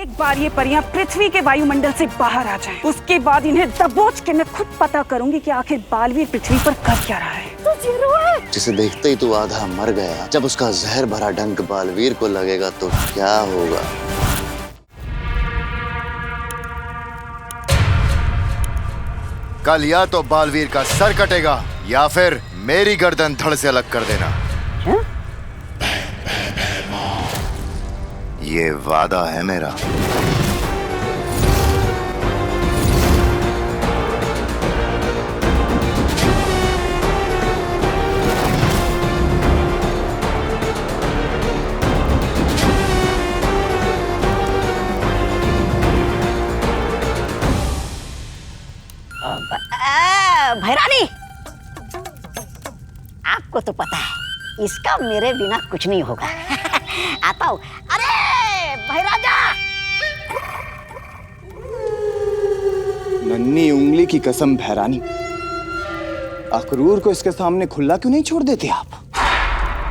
एक बार ये परियां पृथ्वी के वायुमंडल से बाहर आ जाएं, उसके बाद इन्हें दबोच के मैं खुद पता करूंगी कि आखिर बालवीर पृथ्वी पर कर क्या रहा है। तो जीरो है। जिसे देखते ही तू आधा मर गया, जब उसका जहर भरा डंक बालवीर को लगेगा तो क्या होगा? कल या तो बालवीर का सर कटेगा या फिर मेरी गर्दन धड़ से अलग कर देना। क्या? ये वादा है मेरा। भैरानी, आपको तो पता है इसका मेरे बिना कुछ नहीं होगा। आता हूँ। अरे भैराजा, नन्ही उंगली की कसम भैरानी, अखरूर को इसके सामने खुला क्यों नहीं छोड़ देते आप?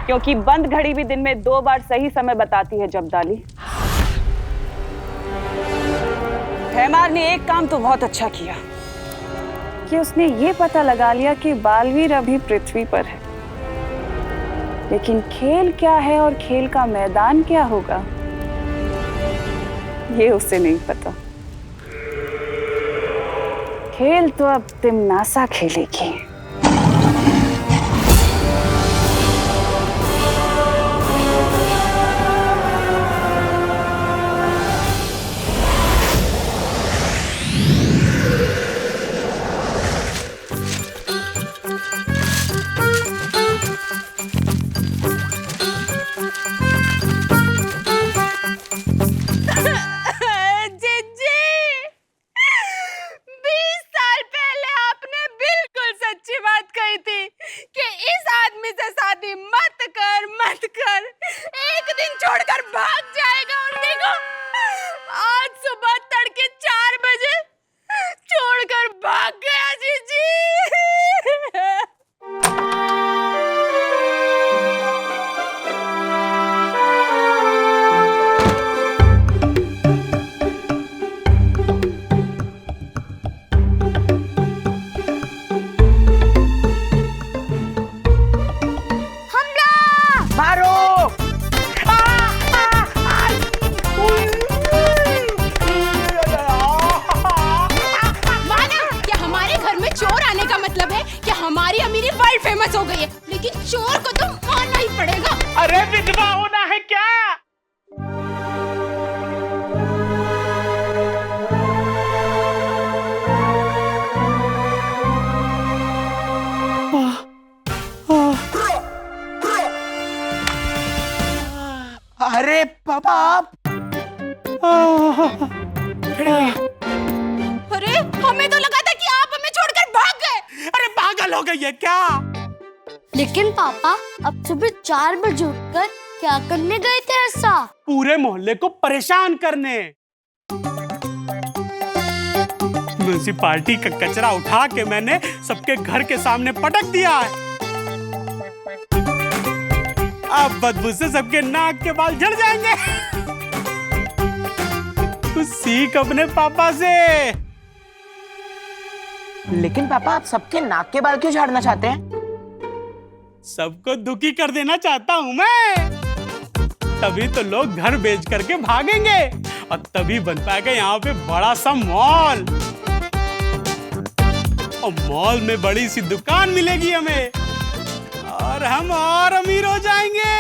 क्योंकि बंद घड़ी भी दिन में 2 बार सही समय बताती है जबदाली। हैमार ने एक काम तो बहुत अच्छा किया कि उसने ये पता लगा लिया कि बालवीर अभी पृथ्वी पर है, लेकिन खेल क्या है और खेल का मैदान क्या होगा ये उसे नहीं पता। खेल तो अब तिमनासा खेलेगी। छोड़कर भाग जाएगा और देखो आज सुबह तड़के 4 बजे छोड़कर भाग गया जीजी। हमारी अमीरी वर्ल्ड फेमस हो गई है, लेकिन चोर को तो मारना ही पड़ेगा। अरे विधवा होना है क्या? अरे पापा, अरे हमें तो लगा था कि आप हमें छोड़कर भाग गए। अरे पागल हो गई है क्या? लेकिन पापा अब सुबह 4 बजे उठकर क्या करने गए थे ऐसा? पूरे मोहल्ले को परेशान करने। म्युनिसिपालिटी का कचरा उठा के मैंने सबके घर के सामने पटक दिया है। अब बदबू से सबके नाक के बाल झड़ जाएंगे। कुछ सीख अपने पापा से। लेकिन पापा आप सबके नाक के बाल क्यों झाड़ना चाहते हैं? सबको दुखी कर देना चाहता हूं मैं। तभी तो लोग घर बेच करके भागेंगे और तभी बन पाएगा यहाँ पे बड़ा सा मॉल। और मॉल में बड़ी सी दुकान मिलेगी हमें और हम और अमीर हो जाएंगे।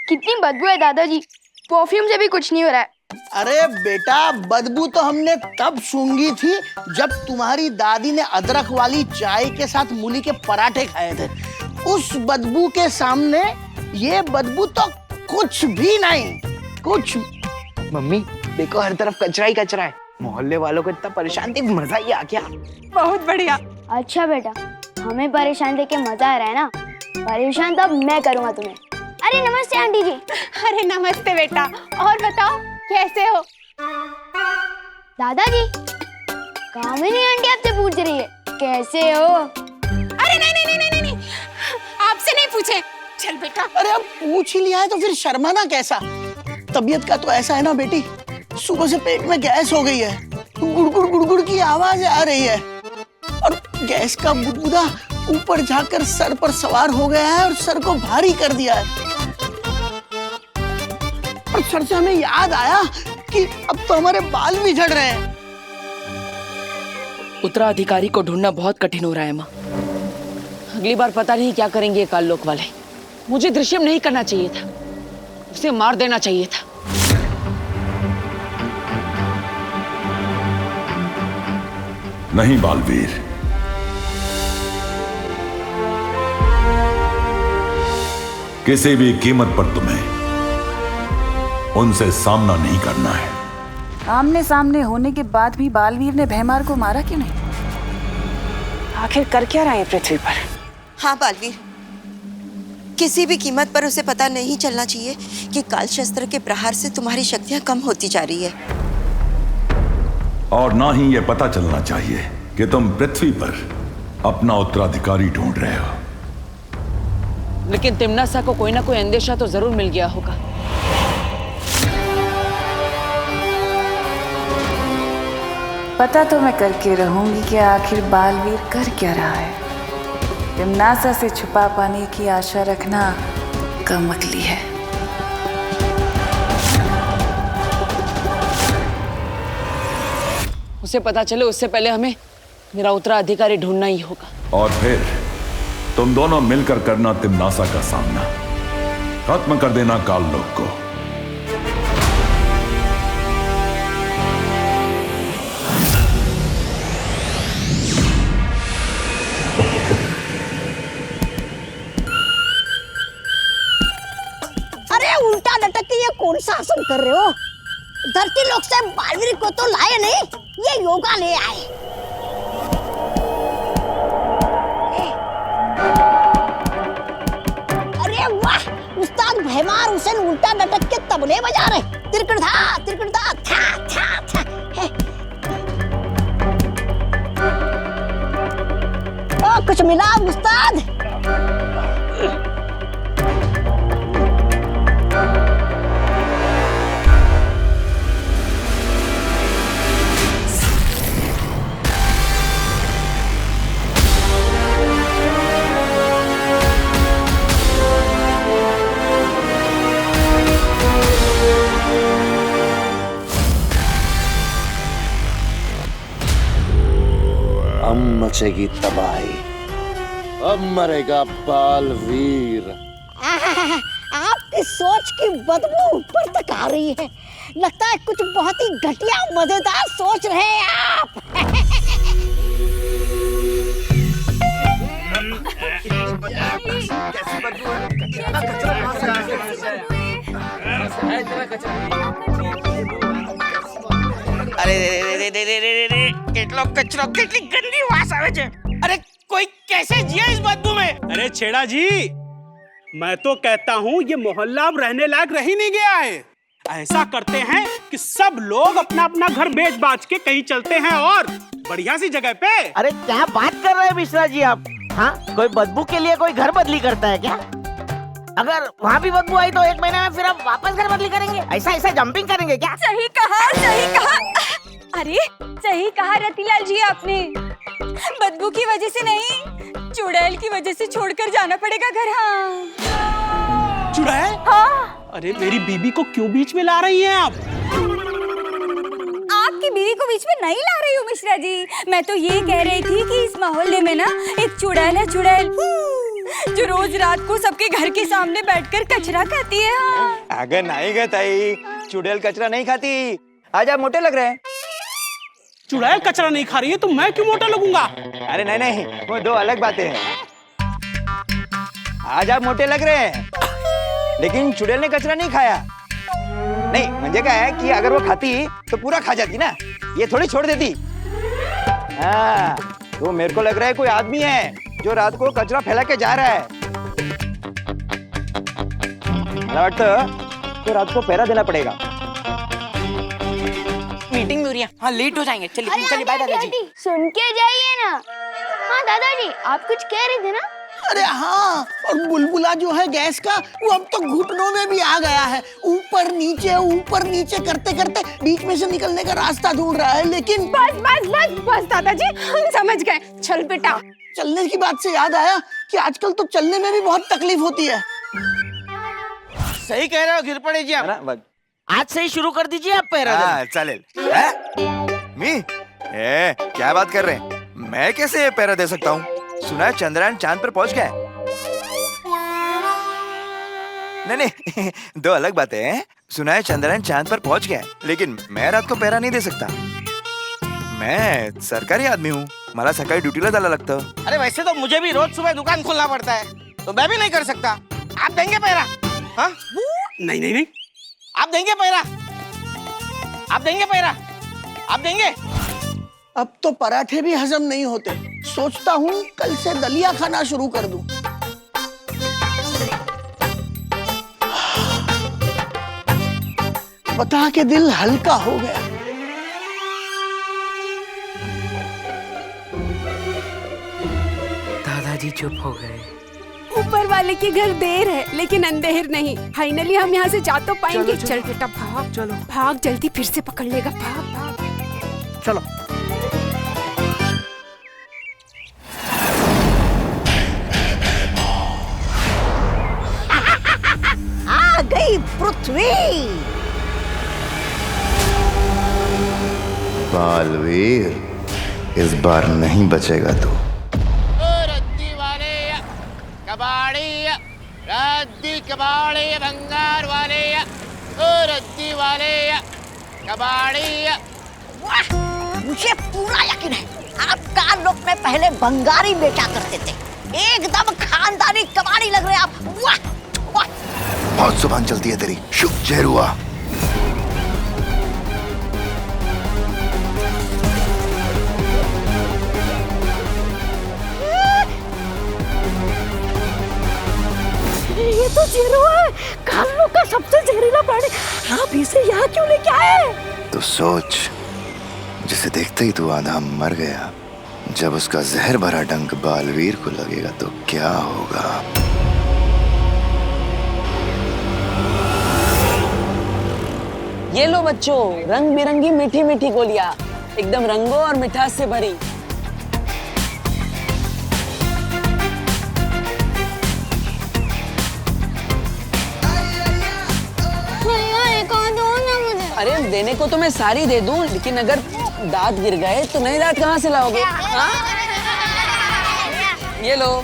कितनी बदबू है दादाजी, परफ्यूम से भी कुछ नहीं हो रहा है। अरे बेटा, बदबू तो हमने तब सूंघी थी जब तुम्हारी दादी ने अदरक वाली चाय के साथ मूली के पराठे खाए थे। उस बदबू के सामने ये बदबू तो कुछ भी नहीं। कुछ मम्मी देखो, हर तरफ कचरा ही कचरा है। मोहल्ले वालों को इतना परेशान देख मजा ही आ गया। बहुत बढ़िया। अच्छा बेटा, हमें परेशान देख के मजा आ रहा है ना? परेशान तो अब मैं करूँगा तुम्हें। अरे नमस्ते आंटी जी। अरे नमस्ते बेटा, और बताओ कैसे हो? दादाजी, कामिनी आंटी आपसे पूछ रही है कैसे हो? अरे नहीं नहीं नहीं नहीं नहीं, आपसे नहीं पूछ पूछे। चल बेटा। अरे अब पूछ ही लिया है तो फिर शर्माना कैसा? तबीयत का तो ऐसा है ना बेटी, सुबह से पेट में गैस हो गई है, गुड़गुड़ गुड़गुड़ की आवाज आ रही है और गैस का बुदबुदा ऊपर जाकर सर पर सवार हो गया है और सर को भारी कर दिया है। और सर से हमें याद आया कि अब तो हमारे बाल भी झड़ रहे हैं। उत्तराधिकारी को ढूंढना बहुत कठिन हो रहा है माँ। अगली बार पता नहीं क्या करेंगे ये काललोक वाले। मुझे दृश्यम नहीं करना चाहिए था, उसे मार देना चाहिए था। नहीं बालवीर, किसी भी कीमत पर तुम्हें उनसे सामना नहीं करना है। आमने सामने होने के बाद भी बालवीर ने भैमार को मारा क्यों नहीं? आखिर कर क्या रहे हैं पृथ्वी पर? हाँ बालवीर, किसी भी कीमत पर उसे पता नहीं चलना चाहिए कि काल शस्त्र के प्रहार से तुम्हारी शक्तियां कम होती जा रही है। और ना ही यह पता चलना चाहिए कि तुम पृथ्वी पर अपना उत्तराधिकारी ढूंढ रहे हो। लेकिन तिम्नासा को कोई ना कोई अंदेशा तो जरूर मिल गया होगा। पता तो मैं करके रहूंगी कि आखिर बालवीर कर क्या रहा है। तिम्नासा से छुपा पाने की आशा रखना कम अक्ली है। उसे पता चले उससे पहले हमें मेरा उत्तराधिकारी ढूंढना ही होगा। और फिर तुम दोनों मिलकर करना तिम्नासा का सामना, खत्म कर देना काललोक को। अरे उल्टा लटक के ये कौन सा आसन कर रहे हो? धरती लोक से बालवीर को तो लाए नहीं, ये योगा ले आए। अरे वाह, उस्ताद भैमार हुसैन उल्टा लटक के तबले बजा रहे। तिरकड़धा तिरकड़धा था था था। ओ कुछ मिला उस्ताद? अब मचेगी तबाही, अब मरेगा बालवीर। आपकी सोच की बदबू ऊपर तक आ रही है। लगता है कुछ बहुत ही घटिया मजेदार सोच रहे हैं आप। अरे रे रे रे रे रे रे કેટલો કચરો, કેટલી ગંદી વાસ આવે છે। अरे कोई कैसे जिया इस बदबू में? अरे छेड़ा जी, मैं तो कहता हूँ ये मोहल्ला अब रहने लायक रह ही नहीं गया है। ऐसा करते हैं कि सब लोग अपना अपना घर बेच बाच के कहीं चलते हैं और बढ़िया सी जगह पे। अरे क्या बात कर रहे हैं मिश्रा जी आप? हाँ, कोई बदबू के लिए कोई घर बदली करता है क्या? अगर वहाँ भी बदबू आई तो 1 महीने में फिर आप वापस घर बदली करेंगे? ऐसा जंपिंग करेंगे क्या? सही कहा, सही कहा। अरे सही कहा रतिलाल जी आपने। बदबू की वजह से नहीं, चुड़ैल की वजह से छोड़कर जाना पड़ेगा घर। हाँ चुड़ैल? हाँ। अरे मेरी बीबी को क्यों बीच में ला रही हैं आप? आपकी बीवी को बीच में नहीं ला रही हूँ मिश्रा जी। मैं तो ये कह रही थी कि इस मोहल्ले में ना एक चुड़ैल है, चुड़ैल, जो रोज रात को सबके घर के सामने बैठकर कचरा खाती है। हाँ। अगर नहीं गए ताई, चुड़ैल कचरा नहीं खाती। आज आप मोटे लग रहे हैं। चुड़ैल कचरा नहीं खा रही है तो मैं क्यों मोटा लगूंगा? अरे नहीं नहीं, वो दो अलग बातें हैं। आज आप मोटे लग रहे हैं, लेकिन चुड़ैल ने कचरा नहीं खाया। नहीं, मुझे क्या है कि अगर वो खाती तो पूरा खा जाती ना, ये थोड़ी छोड़ देती। हाँ, तो मेरे को लग रहा है कोई आदमी है जो रात को कचरा फैला के जा रहा है। मला वाटतं तो रात को पहरा देना पड़ेगा। मीटिंग में हो रही है। हाँ, लेट हो जाएंगे। चलिए चलिए, बाय दादाजी। सुन के जाइए ना। हाँ दादाजी, आप कुछ कह रहे थे ना? अरे हाँ, और बुलबुला जो है गैस का, वो अब तो घुटनों में भी आ गया है। ऊपर नीचे करते करते बीच में से निकलने का रास्ता ढूंढ रहा है, लेकिन बस दादाजी, हम समझ गए। चल बेटा। चलने की बात से याद आया कि आजकल तो चलने में भी बहुत तकलीफ होती है। सही कह रहे हो गिरपड़े जी आप। आज से ही शुरू कर दीजिए आप पैरा देना। चालेल। मी क्या बात कर रहे हैं? मैं कैसे ये पैरा दे सकता हूँ? सुना है चंद्रयान चांद पर पहुंच गया है। नहीं दो अलग बातें हैं। सुना है चंद्रयान चांद पर पहुंच गया है, लेकिन मैं रात को पैरा नहीं दे सकता। मैं सरकारी आदमी हूँ, मला सकाळी ड्यूटीला जायला लागतं। अरे वैसे तो मुझे भी रोज सुबह दुकान खोलना पड़ता है, तो मैं भी नहीं कर सकता। आप देंगे पैरा? हाँ? नहीं आप देंगे पैरा? आप देंगे पैरा? आप देंगे? अब तो पराठे भी हजम नहीं होते। सोचता हूँ कल से दलिया खाना शुरू कर दूं। बता के दिल हल्का हो गया। दादाजी चुप हो गए। ऊपर वाले के घर देर है, लेकिन अंधेर नहीं। फाइनली हम यहाँ से जा तो पाएंगे। चल बेटा भाग, चलो भाग, जल्दी फिर से पकड़ लेगा। भाग। चलो। आ गई पृथ्वी। बालवीर, इस बार नहीं बचेगा तू। रद्दी वाले कबाड़ी, रद्दी कबाड़ी भंगार वाले, रद्दी वाले कबाड़ी। मुझे पूरा यकीन है आप काल लोक में पहले बंगारी बेचा करते थे। एकदम खानदानी कबाड़ी लग रहे आप। वाह वाह। बहुत जुबान चलती है तेरी। शुभ जहरुआ। ये तो जीरो है, कालों का सबसे जहरीला प्राणी। आप इसे यहाँ क्यों लेके आए? तो सोच, जिसे देखते ही तू आधा मर गया, जब उसका जहर भरा डंक बालवीर को लगेगा तो क्या होगा? ये लो बच्चों, रंग बिरंगी मीठी मीठी गोलियां, एकदम रंगों और मिठास से भरी। अरे देने को तो मैं सारी दे दूं, लेकिन अगर दांत गिर गए तो नए दांत कहाँ से लाओगे? हाँ? ये लो।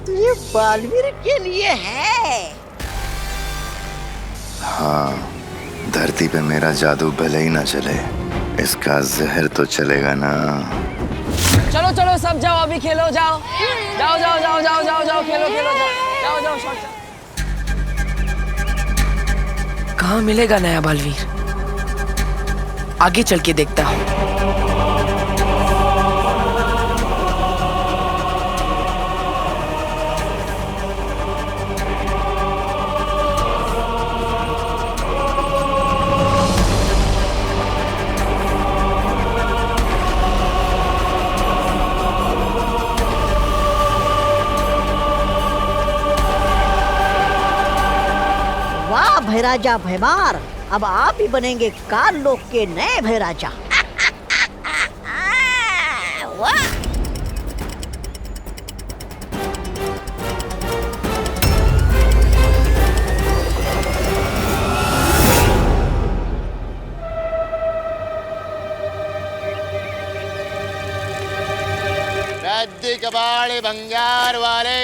तो ये बालवीर के लिए है। हाँ, धरती पे मेरा जादू भले ही ना चले, इसका जहर तो चलेगा ना। चलो चलो सब जाओ, अभी खेलो, जाओ जाओ जाओ जाओ जाओ जाओ जाओ, खेलो खेलो, जाओ जाओ जाओ। कहाँ मिलेगा नया बालवीर? आगे चल के देखता हूँ। भैराजा भैमार, अब आप ही बनेंगे काल लोक के नए भैराजा। रद्दी कबाड़ी भंगार वाले,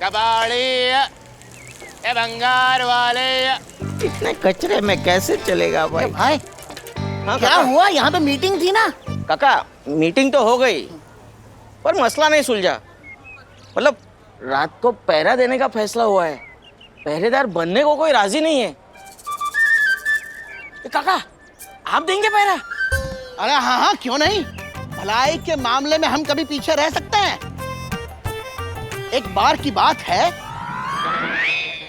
कबाड़ी ए भंगार वाले। इतने कचरे में कैसे चलेगा भाई? भाई हाँ, क्या हुआ? यहाँ पे मीटिंग थी ना? काका, मीटिंग तो हो गई, पर मसला नहीं सुलझा। मतलब रात को पहरा देने का फैसला हुआ है, पहरेदार बनने को कोई राजी नहीं है। काका, आप देंगे पहरा? अरे हाँ हाँ, क्यों नहीं। भलाई के मामले में हम कभी पीछे रह सकते हैं? एक बार की बात है।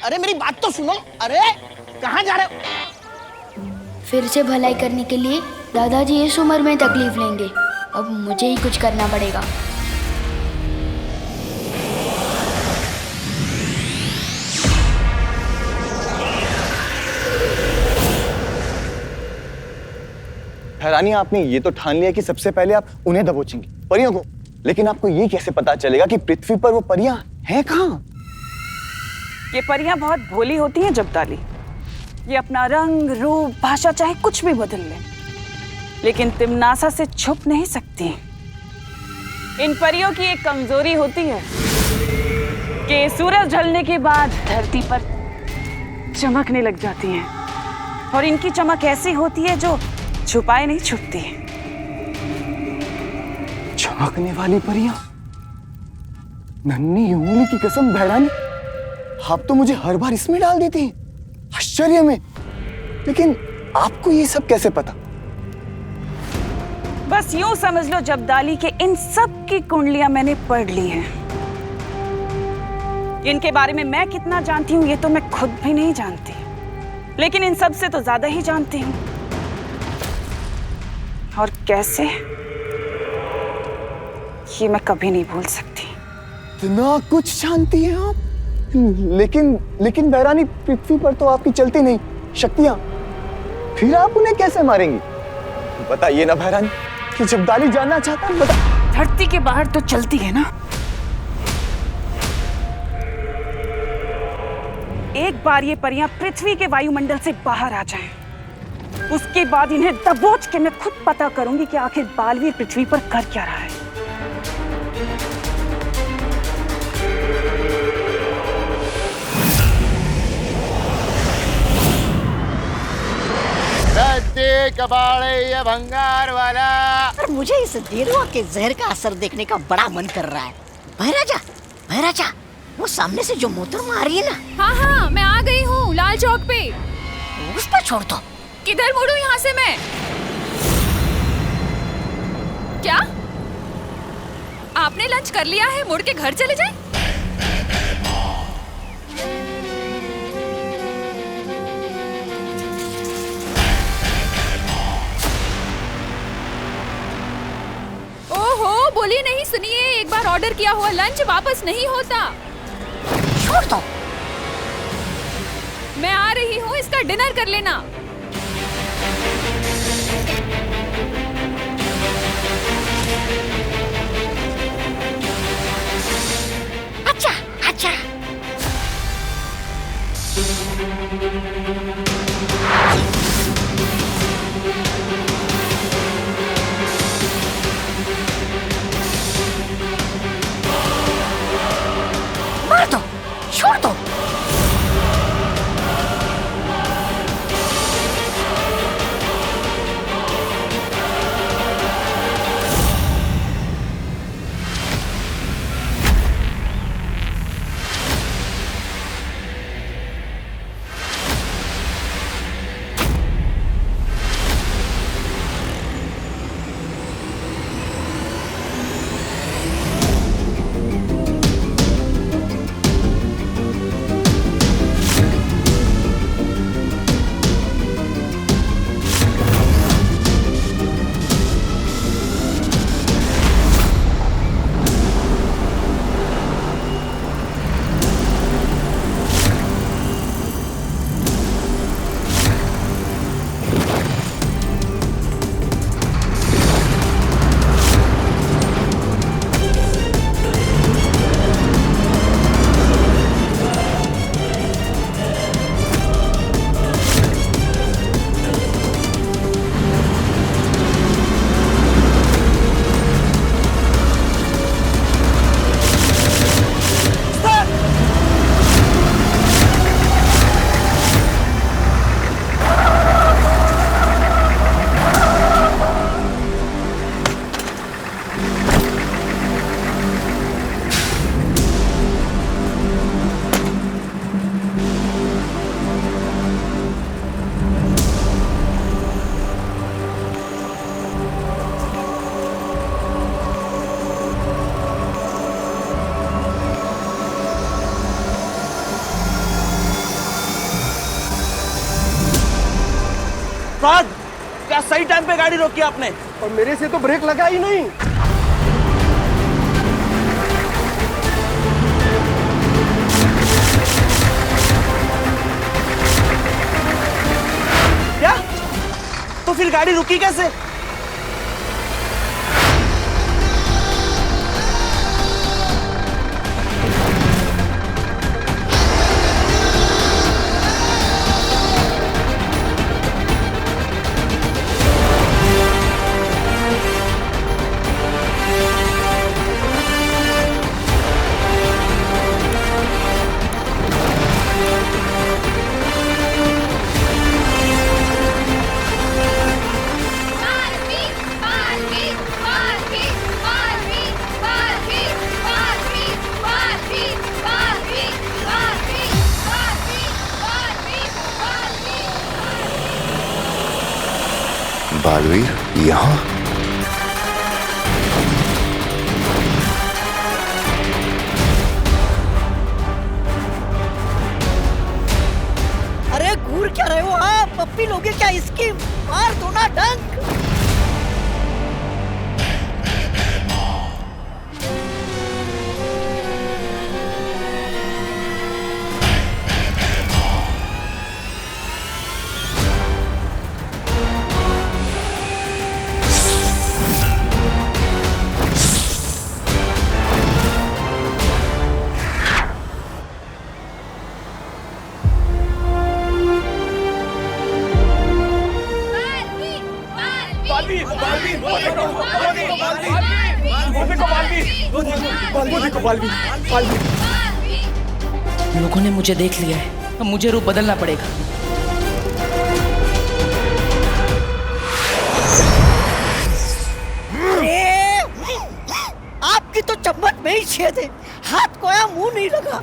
अरे मेरी बात तो सुनो। अरे कहाँ जा रहे हो? फिर से भलाई करने के लिए दादाजी इस उम्र में तकलीफ लेंगे। अब मुझे ही कुछ करना पड़ेगा। रानी, आपने ये तो ठान लिया कि सबसे पहले आप उन्हें दबोचेंगे, परियों को, लेकिन आपको ये कैसे पता चलेगा कि पृथ्वी पर वो परियां हैं कहाँ? ये परियां बहुत भोली होती हैं जब्दाली। ये अपना रंग, रूप, भाषा चाहे कुछ भी बदल ले, लेकिन तिमनासा से छुप नहीं सकती। इन परियों की एक कमजोरी होती है कि सूरज ढलने के बाद धरती पर चमकने लग जाती हैं, और इनकी चमक ऐसी होती है जो छुपाए नहीं छुपती। चमकने वाली परियां? नन्ही उंगली की कसम बहरानी, आप तो मुझे हर बार इसमें डाल देती हैं, आश्चर्य में। लेकिन आपको ये सब कैसे पता? बस यूं समझ लो जब्दाली के इन सब की कुंडलियां मैंने पढ़ ली हैं। इनके बारे में मैं कितना जानती हूं ये तो मैं खुद भी नहीं जानती, लेकिन इन सब से तो ज्यादा ही जानती हूं। और कैसे, ये मैं कभी नहीं भूल सकती। इतना कुछ जानती हैं आप? लेकिन बहरानी, पृथ्वी पर तो आपकी चलती नहीं शक्तियां, फिर आप उन्हें कैसे मारेंगी? बताइए ना बहरानी, कि जब्दाली जानना चाहता है, बता। धरती के बाहर तो चलती है ना। एक बार ये परियां पृथ्वी के वायुमंडल से बाहर आ जाएं, उसके बाद इन्हें दबोच के मैं खुद पता करूंगी कि आखिर बालवीर पृथ्वी पर कर क्या रहा है। कबाड़े ये भंगार वाला। और मुझे इस देरुआ के जहर का असर देखने का बड़ा मन कर रहा है। महाराजा, वो सामने से जो मोहतरमा आ रही है ना। हाँ हाँ, मैं आ गई हूँ लाल चौक पे। उस पर छोड़ दो। किधर मुड़ूं यहाँ से मैं? क्या आपने लंच कर लिया है? मुड़ के घर चले जाएं? ओहो, बोलिए नहीं, सुनिए, एक बार ऑर्डर किया हुआ लंच वापस नहीं होता। छोड़ दो। मैं आ रही हूँ, इसका डिनर कर लेना। अच्छा। मार दो, छोड़ दो। अपराध, क्या सही टाइम पे गाड़ी रोकी आपने? और मेरे से तो ब्रेक लगा ही नहीं। क्या? तो फिर गाड़ी रुकी कैसे? बालवीर यहाँ? अरे घूर क्या रहे हो आप? पप्पी लोगे क्या इसकी? मार दो ना डंक। लोगों ने मुझे देख लिया है, अब मुझे रूप बदलना पड़ेगा। आपकी तो चम्मच में ही छेद है, हाथ को या मुंह नहीं लगा।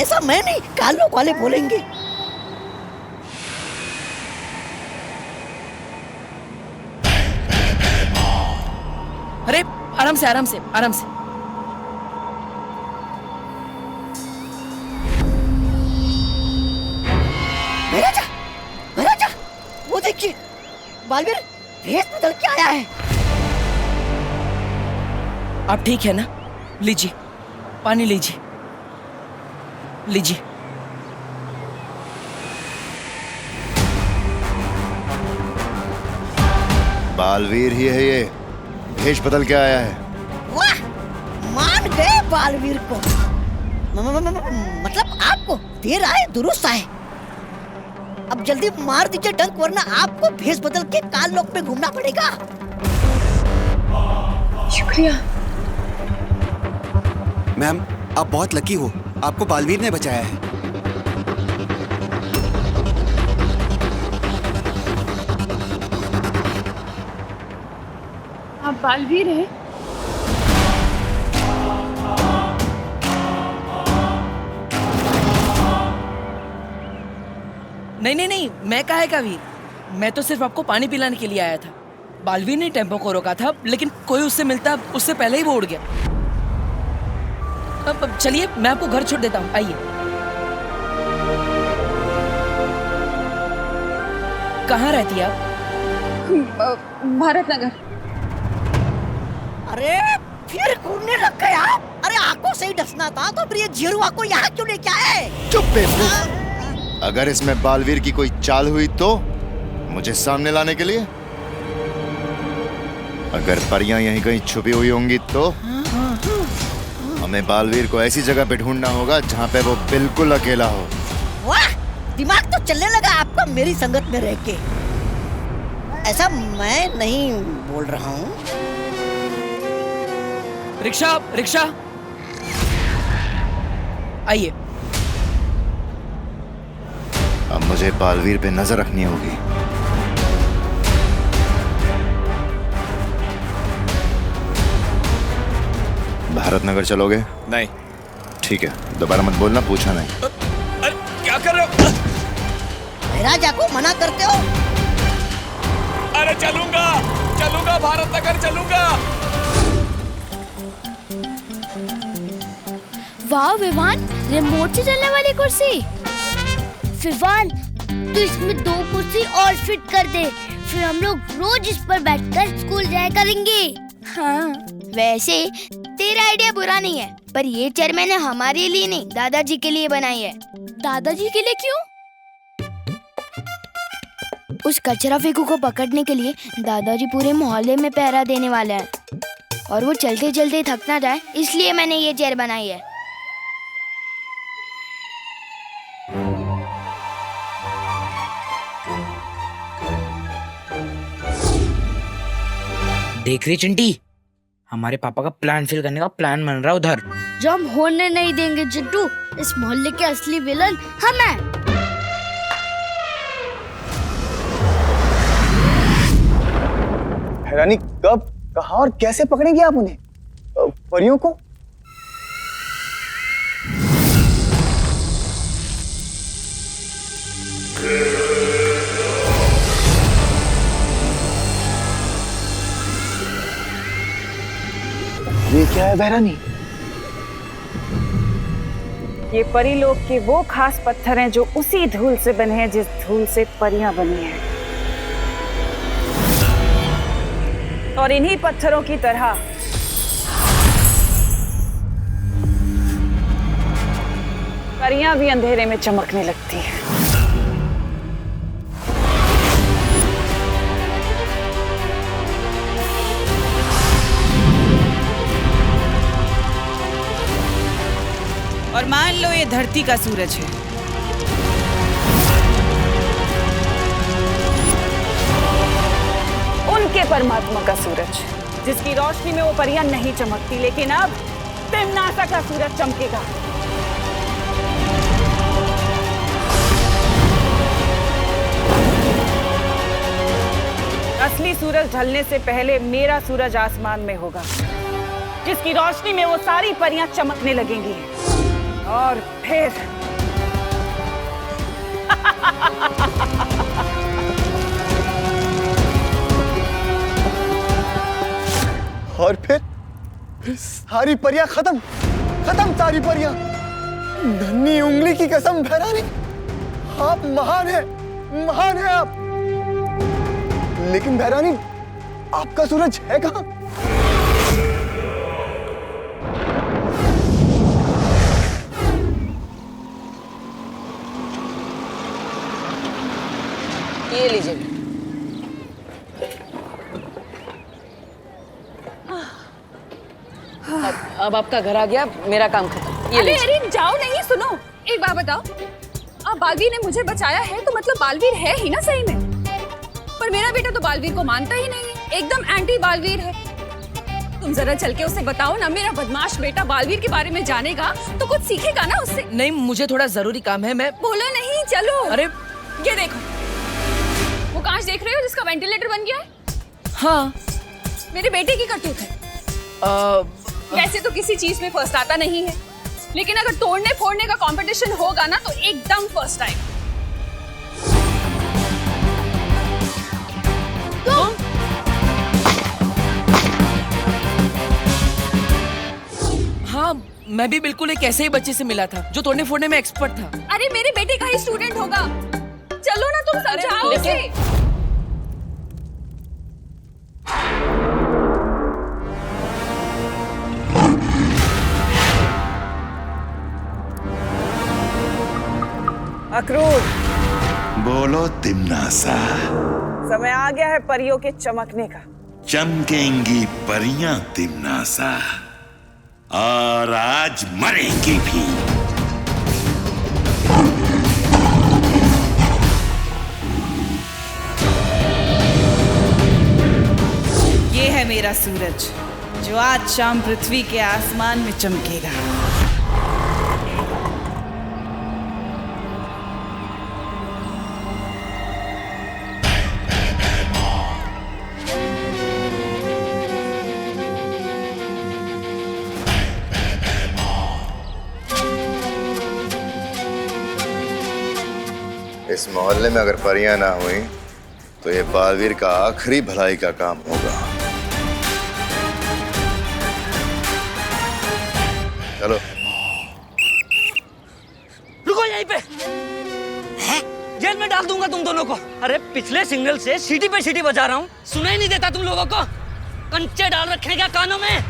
ऐसा मैं नहीं, कालों वाले बोलेंगे। अरे आराम से, आराम से, आराम से। महाराजा, महाराजा, वो देखिए, बालवीर भेष बदल के आया है। आप ठीक है ना? लीजिए, पानी लीजिए, लीजिए। बालवीर ही है ये, भेष बदल के आया है। वाह, मान गए बालवीर को। मतलब आपको देर आए दुरुस्त आए। अब जल्दी मार दीजिए डंक, वरना आपको भेष बदल के काल लोक में घूमना पड़ेगा। शुक्रिया। मैम, आप बहुत लकी हो, आपको बालवीर ने बचाया है। आप बालवीर हैं? नहीं नहीं नहीं, मैं काहे का वीर? मैं तो सिर्फ आपको पानी पिलाने के लिए आया था। बालवीर ने टेम्पो को रोका था, लेकिन कोई उससे मिलता उससे पहले ही वो उड़ गया। अब चलिए, मैं आपको घर छोड़ देता हूँ, आइए। कहाँ रहती है आप? भारत नगर। अरे फिर घूमने लग गए आप? अरे आंखों से ही डसना था तो फिर ये जीरुआ को यहाँ क्यों लेके आए? चुप बेवकूफ। अगर इसमें बालवीर की कोई चाल हुई तो मुझे सामने लाने के लिए? अगर परियां यहीं कहीं छुपी हुई होंगी तो हमें बालवीर को ऐसी जगह पे ढूंढना होगा जहाँ पे वो बिल्कुल अकेला हो। वाह, दिमाग तो चलने लगा आपका मेरी संगत में रह के। ऐसा मैं नहीं बोल रहा हूँ। रिक्शा, रिक्शा, आइए। अब मुझे बालवीर पे नजर रखनी होगी। भारत नगर चलोगे? नहीं। ठीक है, दोबारा मत बोलना, पूछा नहीं। अरे क्या कर रहे हो? राजा को मना करते हो? अरे चलूंगा, चलूंगा, भारत नगर चलूंगा। वाह विवान, रिमोट से चलने वाली कुर्सी। विवान, तो इसमें 2 कुर्सी और फिट कर दे, फिर हम लोग रोज इस पर बैठकर स्कूल जाया करेंगे। हाँ, वैसे तेरा आइडिया बुरा नहीं है, पर ये चेयर मैंने हमारे लिए नहीं, दादाजी के लिए बनाई है। दादाजी के लिए क्यों? उस कचरा फेंकू को पकड़ने के लिए दादाजी पूरे मोहल्ले में पहरा देने वाले हैं, और वो चलते चलते थक ना जाए, इसलिए मैंने ये चेयर बनाई है। देख रही चिंटी, हमारे पापा का प्लान फेल करने का प्लान बन रहा है उधर। जो हम होने नहीं देंगे चिट्टू, इस मोहल्ले के असली विलन हम हैं। हैरानी कब, कहाँ और कैसे पकड़ेंगे आप उन्हें, परियों को? ये क्या है बहरानी? ये परी लोग के वो खास पत्थर हैं जो उसी धूल से बने हैं जिस धूल से परियां बनी हैं। और इन्हीं पत्थरों की तरह परियां भी अंधेरे में चमकने लगती हैं। और मान लो ये धरती का सूरज है, उनके परमात्मा का सूरज, जिसकी रोशनी में वो परियां नहीं चमकती, लेकिन अब तिम्नासा का सूरज चमकेगा। असली सूरज ढलने से पहले मेरा सूरज आसमान में होगा, जिसकी रोशनी में वो सारी परियां चमकने लगेंगी। और फिर और फिर सारी परियां खत्म, खत्म सारी परियां। धन्नी उंगली की कसम बहरानी, आप महान हैं, महान हैं आप। लेकिन बहरानी, आपका सूरज है कहाँ? ये लीजिए। अब आपका घर आ गया, मेरा काम खत्म। ये अरे लीजिए। अरे जाओ नहीं, सुनो एक बात बताओ, अब बालवीर ने मुझे बचाया है तो मतलब बालवीर है ही ना सही में। पर मेरा बेटा तो बालवीर को मानता ही नहीं है, एकदम एंटी बालवीर है। तुम जरा चल के उसे बताओ ना, मेरा बदमाश बेटा बालवीर के बारे में जानेगा तो कुछ सीखेगा ना उससे। नहीं, मुझे थोड़ा जरूरी काम है, मैं। बोलो नहीं, चलो। अरे ये देखो, वो कांच देख रहे हो जिसका वेंटिलेटर बन गया है? हाँ, मेरे बेटे की करतूत है। वैसे तो किसी चीज में फर्स्ट आता नहीं है, लेकिन अगर तोड़ने फोड़ने का कंपटीशन होगा ना तो एकदम फर्स्ट आएगा। हाँ, मैं भी बिल्कुल एक ऐसे ही बच्चे से मिला था जो तोड़ने फोड़ने में एक्सपर्ट था। अरे मेरे बेटे का ही स्टूडेंट होगा, चलो ना तुम समझाओ उसे। अक्रूर, बोलो तिम्नासा, समय आ गया है परियों के चमकने का। चमकेंगी परियां तिम्नासा, और आज मरेंगी भी। ये है मेरा सूरज जो आज शाम पृथ्वी के आसमान में चमकेगा। इस मोहल्ले में अगर परियां ना हुई तो ये बालवीर का आखिरी भलाई का काम होगा। चलो। रुको यहीं पे। जेल में डाल दूंगा तुम दोनों को। अरे पिछले सिग्नल से सीटी पे सीटी बजा रहा हूँ, सुनाई नहीं देता तुम लोगों को? कंचे डाल रखे हैं क्या कानों में?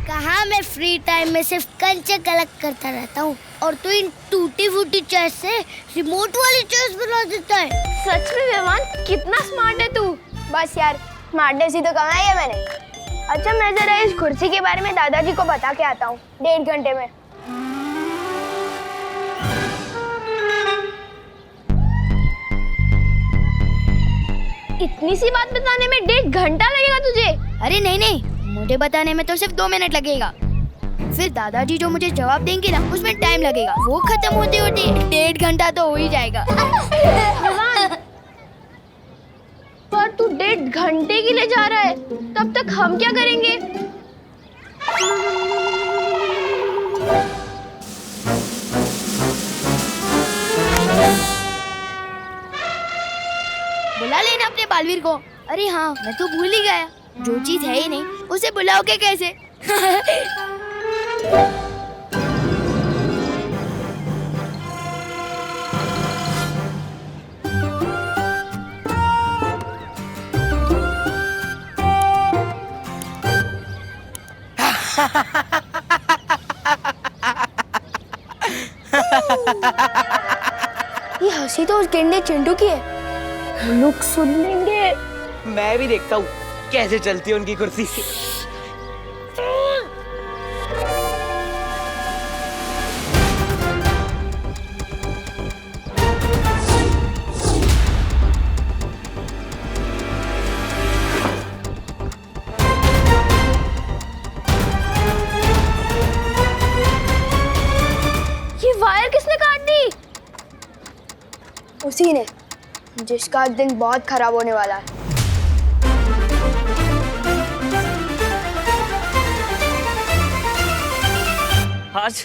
कहाँ मैं फ्री टाइम में सिर्फ कंचे कलेक्ट करता रहता हूँ और तू इन टूटी फूटी चेस से रिमोट वाली चेस बना देता है। सच में विवान, कितना स्मार्ट है तू। बस यार, स्मार्टनेस ही तो कमाई है मैंने। अच्छा, मैं जरा इस कुर्सी के बारे में दादाजी को बता के आता हूँ 1.5 घंटे में। इतनी सी बात बताने में 1.5 घंटा लगेगा तुझे? अरे नहीं नहीं, मुझे बताने में तो सिर्फ 2 मिनट लगेगा। फिर दादाजी जो मुझे जवाब देंगे ना, उसमें टाइम लगेगा। वो खत्म होते होते 1.5 घंटा तो हो ही जाएगा। पर तू 1.5 घंटे के लिए जा रहा है, तब तक हम क्या करेंगे? बुला लेना अपने बालवीर को। अरे हाँ, मैं तो भूल ही गया, जो चीज है ही नहीं उसे बुलाओगे कैसे? ये हंसी तो उस गेंडे चिंटू की है। लोग सुन लेंगे। मैं भी देखता हूँ कैसे चलती है उनकी कुर्सी। ये वायर किसने काट दी? उसी ने, जिसका दिन बहुत खराब होने वाला है। आज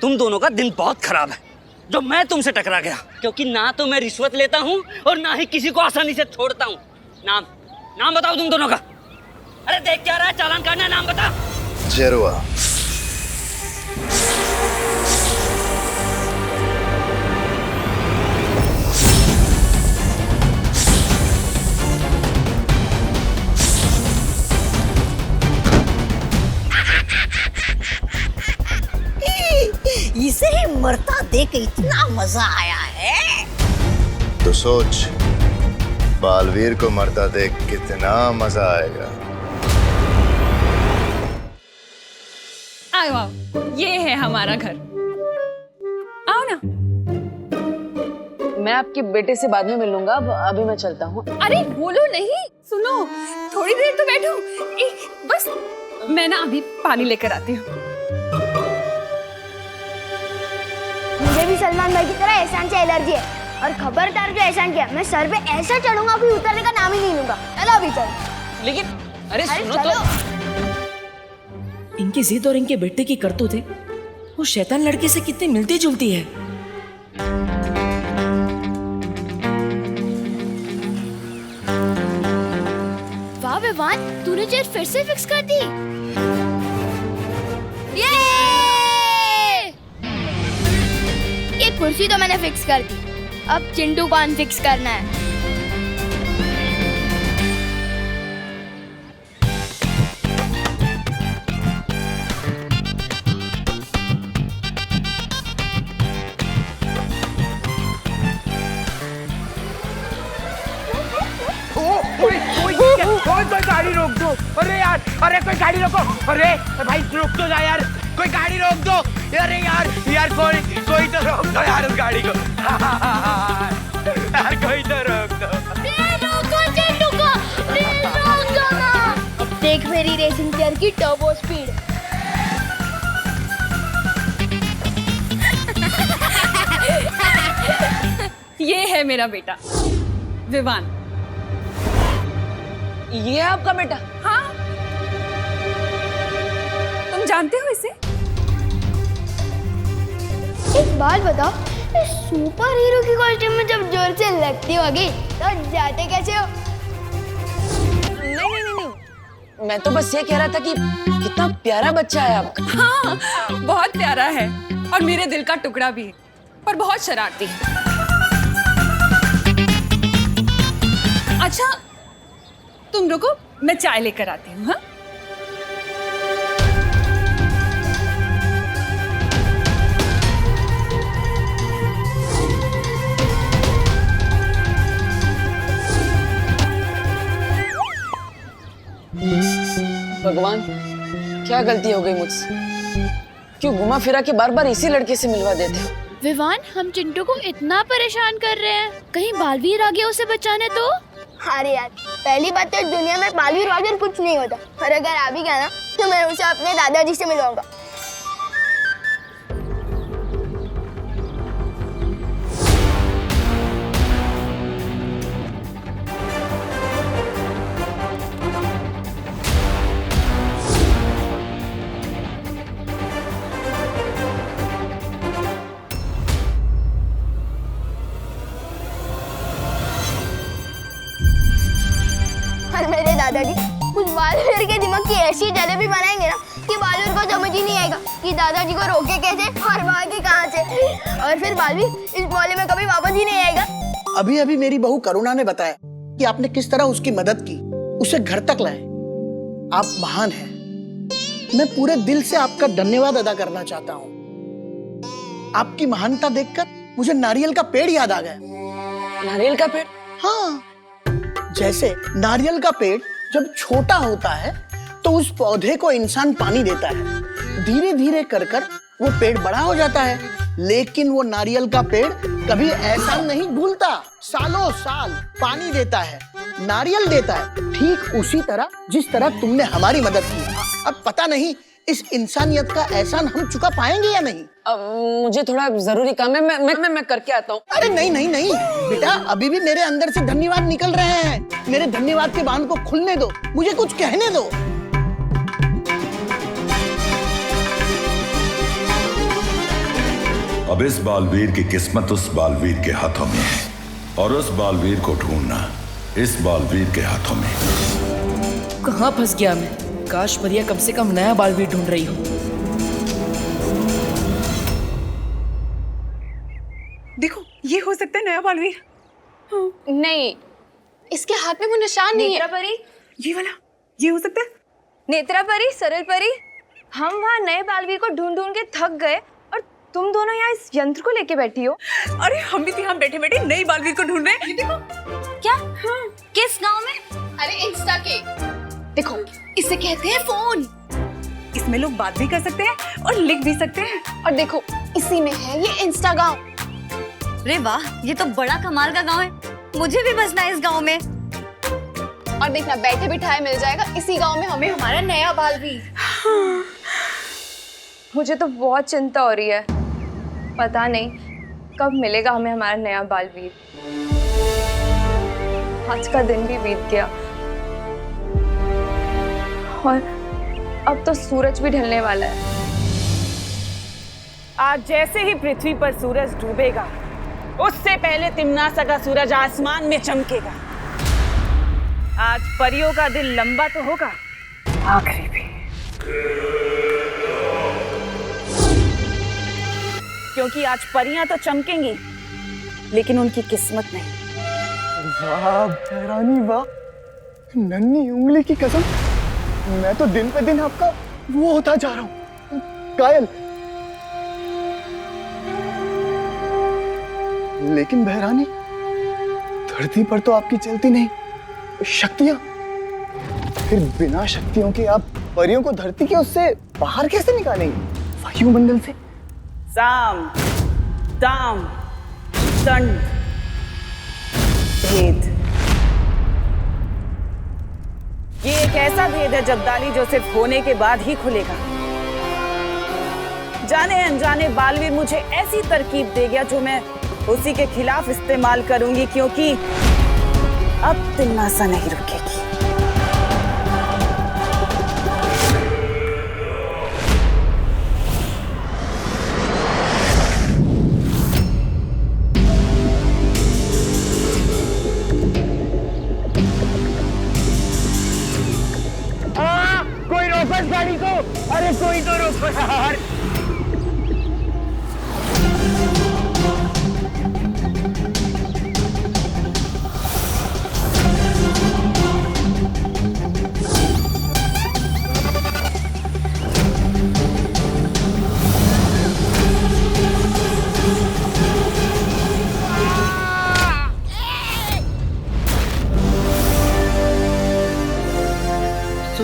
तुम दोनों का दिन बहुत खराब है, जो मैं तुमसे टकरा गया, क्योंकि ना तो मैं रिश्वत लेता हूँ और ना ही किसी को आसानी से छोड़ता हूँ। नाम बताओ तुम दोनों का। अरे देख क्या रहा है, चालान काटना है, नाम बता। जरुआ। इसे ही मरता देख इतना मजा आया है। तो सोच, बालवीर को मरता देख कितना मजा आएगा। आओ, ये है हमारा घर। आओ ना। मैं आपके बेटे से बाद में मिलूंगा, अभी मैं चलता हूँ। अरे बोलो नहीं, सुनो, थोड़ी देर तो बैठो। बस मैं ना अभी पानी लेकर आती हूँ। मुझे भी सलमान भाई की तरह एहसान से एलर्जी है, और खबरदार जो एहसान किया, मैं सर पे ऐसा चढ़ूंगा कि उतरने का नाम ही नहीं लूंगा। चलो अभी चल। लेकिन अरे सुनो तो, इनकी जिद और इनके बेटे की करतूत वो शैतान लड़के से कितनी मिलती जुलती है। वाह विवान, तूने चेयर फिर से फिक्स कर दी। ये कुर्सी तो मैंने फिक्स कर दी, अब चिंटू को अनफिक्स करना है। कोई गाड़ी रोक दो। अरे यार, अरे कोई गाड़ी रोको। अरे भाई रोक तो जा यार, कोई गाड़ी रोक दो। अरे यार कोई तो रोक दो यार उस गाड़ी को। यार कोई तो रोक दो। अब देख मेरी रेसिंग चेयर की टर्बो स्पीड। ये है मेरा बेटा विवान। ये है आपका बेटा? हाँ, तुम जानते हो इसे? एक बात बताओ, सुपर हीरो की कॉस्ट्यूम में जब जोर से लगती होगी तो जाते कैसे हो? नहीं, मैं तो बस ये कह रहा था कि कितना प्यारा बच्चा है आपका। हाँ, बहुत प्यारा है और मेरे दिल का टुकड़ा भी है, पर बहुत शरारती है। अच्छा तुम रुको, मैं चाय लेकर आती हूँ। हाँ भगवान, क्या गलती हो गई मुझसे? क्यों घुमा फिरा के बार बार इसी लड़के से मिलवा देते हो? विवान, हम चिंटू को इतना परेशान कर रहे हैं, कहीं बालवीर आ गया उसे बचाने तो? अरे यार, पहली बात तो दुनिया में बालवीर वगैरह कुछ नहीं होता, और अगर आ भी गया ना तो मैं उसे अपने दादाजी से मिलवाऊंगा। और मेरे दादाजी उस बालवीर के दिमाग की ऐसी जलेबी बनाएंगे ना कि बालवीर को समझ ही नहीं आएगा कि दादाजी को रोके कैसे और भागे कहाँ से, और फिर बालवीर इस मोहल्ले में कभी वापस ही नहीं आएगा। अभी अभी मेरी बहू करुणा ने बताया कि आपने किस तरह उसकी मदद की, उसे घर तक लाए। आप महान हैं। मैं पूरे दिल से आपका धन्यवाद अदा करना चाहता हूँ। आपकी महानता देखकर मुझे नारियल का पेड़ याद आ गया। नारियल का पेड़? हाँ, जैसे नारियल का पेड़ जब छोटा होता है तो उस पौधे को इंसान पानी देता है, धीरे धीरे कर कर वो पेड़ बड़ा हो जाता है। लेकिन वो नारियल का पेड़ कभी ऐसा नहीं भूलता, सालों साल पानी देता है, नारियल देता है, ठीक उसी तरह जिस तरह तुमने हमारी मदद की। अब पता नहीं इस इंसानियत का एहसान हम चुका पाएंगे या नहीं। मुझे थोड़ा जरूरी काम है, मैं करके आता हूँ। अरे नहीं नहीं नहीं बेटा, अभी भी मेरे अंदर से धन्यवाद निकल रहे हैं। मेरे धन्यवाद के बांध को खुलने दो, मुझे कुछ कहने दो। अब इस बालवीर की किस्मत उस बालवीर के हाथों में है, और उस बालवीर को ढूंढना इस बालवीर के हाथों में। कहाँ फंस गया मैं? काश परिया कम से कम नया बालवीर ढूंढ रही हो। देखो, ये हो सकता है नया बालवीर। नहीं, इसके हाथ में वो निशान नहीं है। नेत्रा परी, ये वाला, ये हो सकता है। नेत्रा परी, सरल परी, हम वहाँ नए बालवीर को ढूंढ ढूंढ के थक गए और तुम दोनों यहाँ इस यंत्र को लेके बैठी हो। अरे हम भी यहाँ बैठे बैठे नए बालवीर को ढूंढ रहे हैं। ये देखो। क्या? किस गांव में? अरे इंस्टा के। देखो, इसे कहते हैं फोन। इसमें लोग बात भी कर सकते हैं और लिख भी सकते हैं। और देखो, इसी में है ये इंस्टा गांव। अरे वाह, ये तो बड़ा कमाल का गांव है। मुझे भी बसना है इस गांव में। और देखना, बैठे बिठाए मिल जाएगा इसी गांव में हमें हमारा नया बालवीर। मुझे तो बहुत चिंता हो रही है, पता नहीं कब मिलेगा हमें हमारा नया बालवीर। आज का दिन भी बीत गया और अब तो सूरज भी ढलने वाला है। आज जैसे ही पृथ्वी पर सूरज डूबेगा, उससे पहले तिम्नासा का सूरज आसमान में चमकेगा। आज परियों का दिल लंबा तो होगा, आखिरी भी। क्योंकि आज परियां तो चमकेंगी, लेकिन उनकी किस्मत नहीं। वाह भैरानी वाह, नन्ही उंगली की कसम, मैं तो दिन पे दिन आपका वो होता जा रहा हूँ, कायल। लेकिन बहरानी, धरती पर तो आपकी चलती नहीं शक्तियां, फिर बिना शक्तियों के आप परियों को धरती के उससे बाहर कैसे निकालेंगे, वायुमंडल से? साम, दाम, दंड, भेद। ये एक ऐसा भेद है जब्दाली जो सिर्फ होने के बाद ही खुलेगा। जाने अनजाने बालवीर मुझे ऐसी तरकीब दे गया जो मैं उसी के खिलाफ इस्तेमाल करूंगी, क्योंकि अब तिम्नासा नहीं रुकेगी। कोई रोको इस गाड़ी को। अरे कोई तो रोको यार।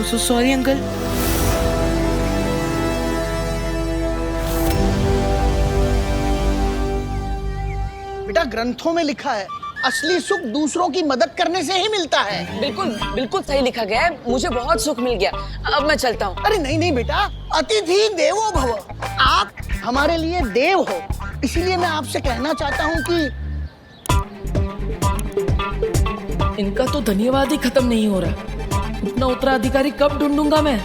Sorry uncle. बेटा ग्रंथों में लिखा है असली सुख दूसरों की मदद करने से ही मिलता है। बिल्कुल बिल्कुल सही लिखा गया है, मुझे बहुत सुख मिल गया। अब मैं चलता हूँ। अरे नहीं नहीं बेटा, अतिथि देवो भव, आप हमारे लिए देव हो, इसीलिए मैं आपसे कहना चाहता हूँ कि इनका तो धन्यवाद ही खत्म नहीं हो रहा। इतना उत्तराधिकारी कब ढूंढूंगा मैं?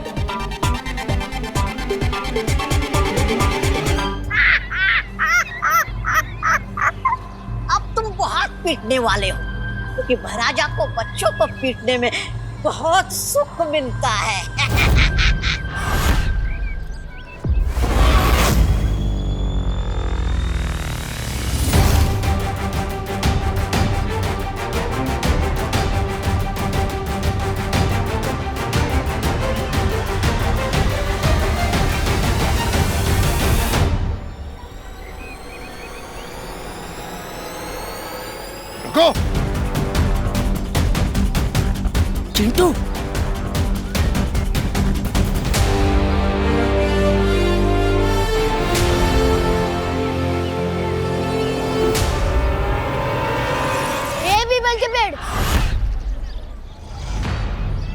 अब तुम बहुत पीटने वाले हो, क्योंकि महाराजा को बच्चों को पीटने में बहुत सुख मिलता है। रुको। चिंटू, पीपल के पेड़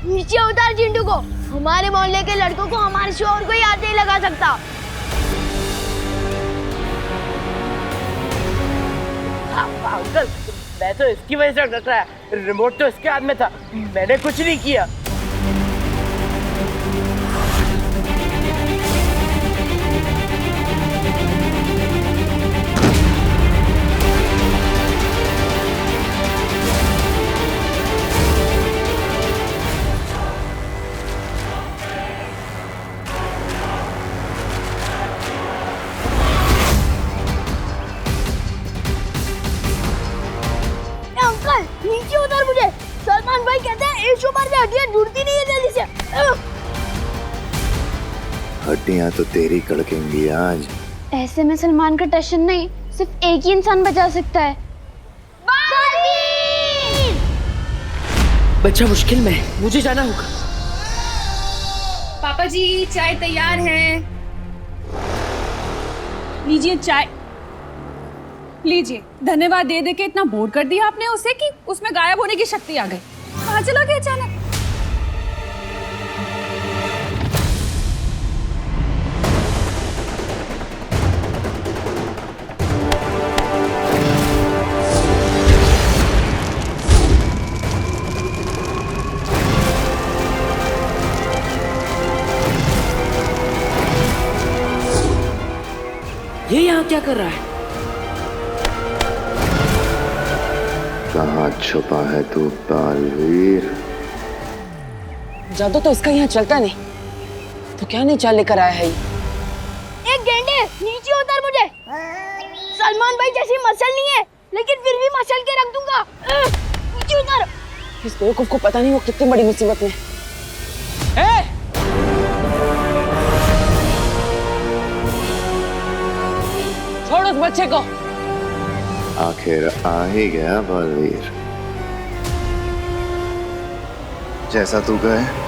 नीचे उतार चिंटू को। हमारे मोहल्ले के लड़कों को हमारे शो और कोई हाथ नहीं लगा सकता। अंकल, मैं तो इसकी वजह से डर रहा है, रिमोट तो इसके हाथ में था, मैंने कुछ नहीं किया। नीचे उतार मुझे। सलमान भाई कहते हैं इस उम्र में हड्डियां जुड़ती नहीं है जल्दी से। हड्डियां तो तेरी कड़केंगी आज। ऐसे में सलमान का टशन नहीं, सिर्फ एक ही इंसान बचा सकता है। बच्चा मुश्किल में है, मुझे जाना होगा। पापा जी चाय तैयार है, लीजिए चाय। लीजिए। धन्यवाद दे दे के इतना बोर कर दिया आपने उसे कि उसमें गायब होने की शक्ति आ गई। कहाँ चला गया अचानक? ये यहाँ क्या कर रहा है? कहाँ छुपा है तू बालवीर? जादू तो इसका यहाँ चलता नहीं, तो क्या नहीं चाल लेकर आया है ये? एक गेंडे नीचे उतार मुझे। सलमान भाई जैसी मसल नहीं है, लेकिन फिर भी मसल के रख दूंगा। नीचे उतार। इस बेवकूफ को पता नहीं वो कितनी बड़ी मुसीबत में है। छोड़ उस बच्चे को। आखिर आ ही गया बालवीर, जैसा तू कहे।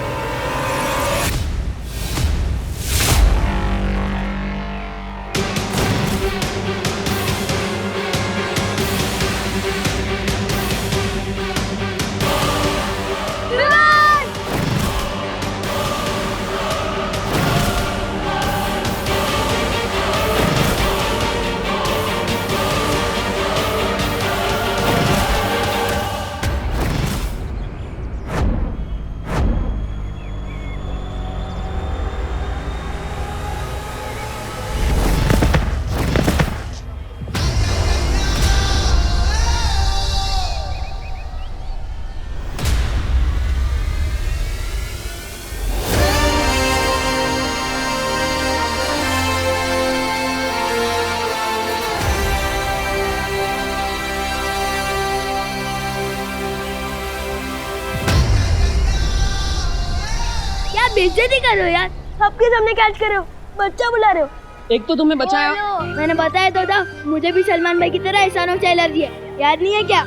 बेइज्जती कर रहे हो यार, सबके सामने कैच कर रहे हो, बच्चा बुला रहे हो। एक तो तुम्हें बचाया। मैंने बताया तो था, मुझे भी सलमान भाई की तरह एहसानों से एलर्जी है, याद नहीं है क्या?